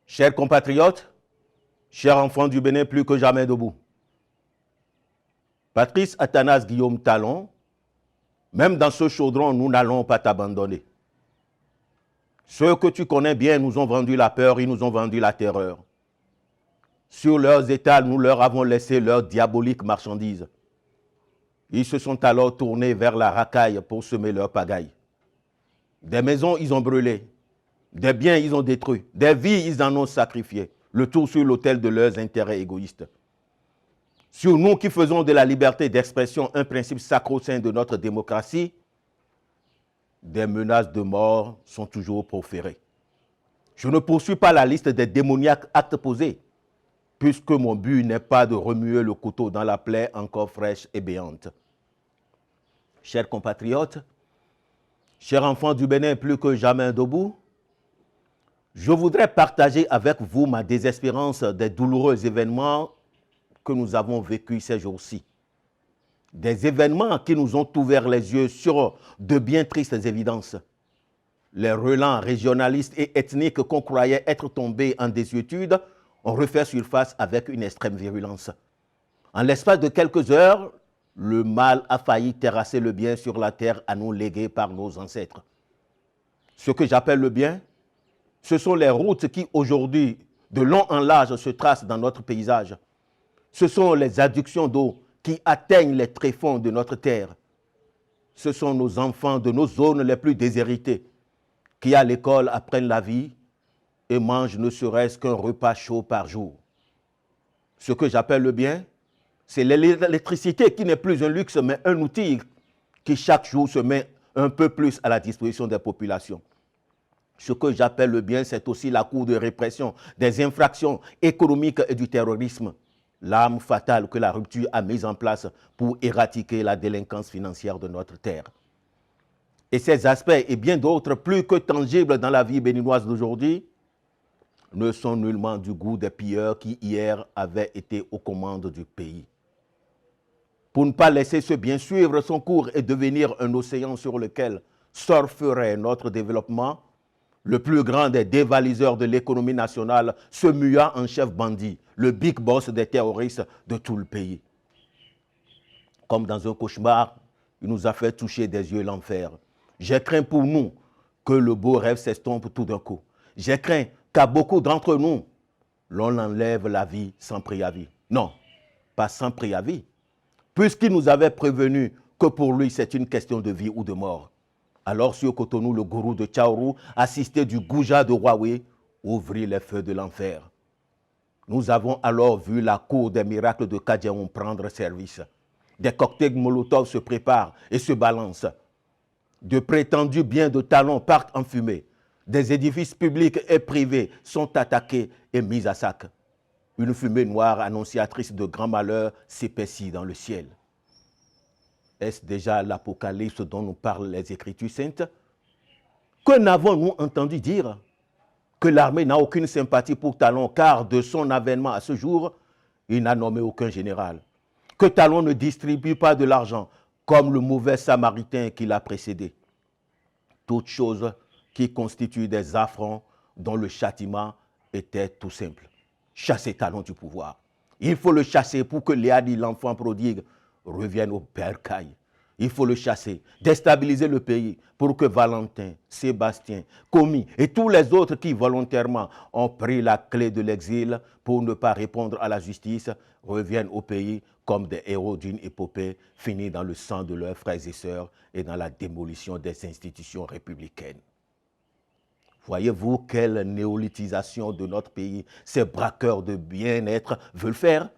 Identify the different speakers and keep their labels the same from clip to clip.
Speaker 1: Chers compatriotes, chers enfants du Bénin, plus que jamais debout. Patrice Athanase Guillaume Talon, même dans ce chaudron, nous n'allons pas t'abandonner. Ceux que tu connais bien nous ont vendu la peur, ils nous ont vendu la terreur. Sur leurs étals, nous leur avons laissé leurs diaboliques marchandises. Ils se sont alors tournés vers la racaille pour semer leur pagaille. Des maisons, ils ont brûlé. Des biens, ils ont détruit. Des vies, ils en ont sacrifié. Le tout sur l'autel de leurs intérêts égoïstes. Sur nous qui faisons de la liberté d'expression un principe sacro-saint de notre démocratie, des menaces de mort sont toujours proférées. Je ne poursuis pas la liste des démoniaques actes posés, puisque mon but n'est pas de remuer le couteau dans la plaie encore fraîche et béante. Chers compatriotes, chers enfants du Bénin plus que jamais debout, je voudrais partager avec vous ma désespérance des douloureux événements que nous avons vécus ces jours-ci. Des événements qui nous ont ouvert les yeux sur de bien tristes évidences. Les relents régionalistes et ethniques qu'on croyait être tombés en désuétude ont refait surface avec une extrême virulence. En l'espace de quelques heures, le mal a failli terrasser le bien sur la terre à nous léguée par nos ancêtres. Ce que j'appelle le bien, ce sont les routes qui aujourd'hui, de long en large, se tracent dans notre paysage. Ce sont les adductions d'eau qui atteignent les tréfonds de notre terre. Ce sont nos enfants de nos zones les plus déshéritées qui, à l'école, apprennent la vie et mangent ne serait-ce qu'un repas chaud par jour. Ce que j'appelle le bien, c'est l'électricité qui n'est plus un luxe, mais un outil qui chaque jour se met un peu plus à la disposition des populations. Ce que j'appelle le bien, c'est aussi la cour de répression des infractions économiques et du terrorisme, l'arme fatale que la rupture a mise en place pour éradiquer la délinquance financière de notre terre. Et ces aspects et bien d'autres, plus que tangibles dans la vie béninoise d'aujourd'hui, ne sont nullement du goût des pilleurs qui hier avaient été aux commandes du pays. Pour ne pas laisser ce bien suivre son cours et devenir un océan sur lequel surferait notre développement, le plus grand des dévaliseurs de l'économie nationale se mua en chef bandit, le big boss des terroristes de tout le pays. Comme dans un cauchemar, il nous a fait toucher des yeux l'enfer. J'ai craint pour nous que le beau rêve s'estompe tout d'un coup. J'ai craint qu'à beaucoup d'entre nous, l'on enlève la vie sans préavis. Non, pas sans préavis, puisqu'il nous avait prévenu que pour lui, c'est une question de vie ou de mort. Alors sur Cotonou, le gourou de Tchaourou, assisté du goujat de Huawei, ouvrit les feux de l'enfer. Nous avons alors vu la cour des miracles de Kadiaoum prendre service. Des cocktails Molotov se préparent et se balancent. De prétendus biens de Talon partent en fumée. Des édifices publics et privés sont attaqués et mis à sac. Une fumée noire annonciatrice de grands malheurs s'épaissit dans le ciel. Est-ce déjà l'Apocalypse dont nous parlent les Écritures saintes? Que n'avons-nous entendu dire? Que l'armée n'a aucune sympathie pour Talon, car de son avènement à ce jour, il n'a nommé aucun général. Que Talon ne distribue pas de l'argent, comme le mauvais samaritain qui l'a précédé. Toutes choses qui constituent des affronts dont le châtiment était tout simple. Chasser Talon du pouvoir. Il faut le chasser pour que Léadi, l'enfant prodigue, revienne au bercail. Il faut le chasser, déstabiliser le pays pour que Valentin, Sébastien, Commis et tous les autres qui volontairement ont pris la clé de l'exil pour ne pas répondre à la justice reviennent au pays comme des héros d'une épopée finie dans le sang de leurs frères et sœurs et dans la démolition des institutions républicaines. Voyez-vous quelle néolithisation de notre pays ces braqueurs de bien-être veulent faire?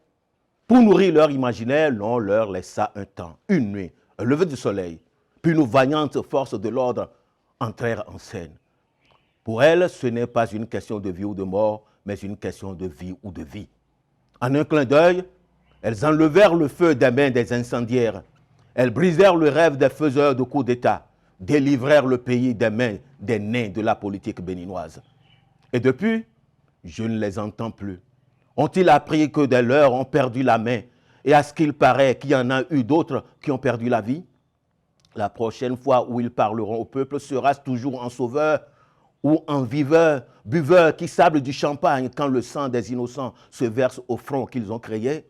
Speaker 1: Pour nourrir leur imaginaire, l'on leur laissa un temps, une nuit, un lever du soleil, puis nos vaillantes forces de l'ordre entrèrent en scène. Pour elles, ce n'est pas une question de vie ou de mort, mais une question de vie ou de vie. En un clin d'œil, elles enlevèrent le feu des mains des incendiaires. Elles brisèrent le rêve des faiseurs de coups d'État, délivrèrent le pays des mains des nains de la politique béninoise. Et depuis, je ne les entends plus. Ont-ils appris que des leurs ont perdu la main et à ce qu'il paraît qu'il y en a eu d'autres qui ont perdu la vie? La prochaine fois où ils parleront au peuple sera toujours en sauveur ou en buveurs qui sablent du champagne quand le sang des innocents se verse au front qu'ils ont créé?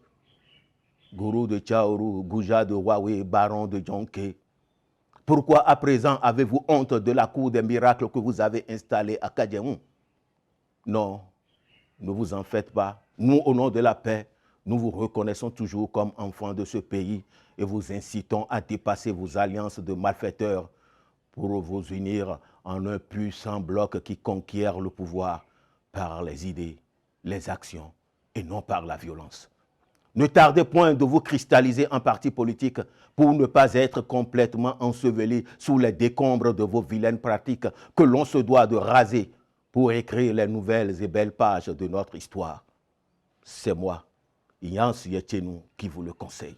Speaker 1: Gourou de Tchaourou, Gouja de Huawei, baron de Djonké. Pourquoi à présent avez-vous honte de la cour des miracles que vous avez installée à Kadiaoum? Non, ne vous en faites pas. Nous, au nom de la paix, nous vous reconnaissons toujours comme enfants de ce pays et vous incitons à dépasser vos alliances de malfaiteurs pour vous unir en un puissant bloc qui conquiert le pouvoir par les idées, les actions et non par la violence. Ne tardez point de vous cristalliser en parti politique pour ne pas être complètement enseveli sous les décombres de vos vilaines pratiques que l'on se doit de raser pour écrire les nouvelles et belles pages de notre histoire. C'est moi, Yans Yetchenou, qui vous le conseille.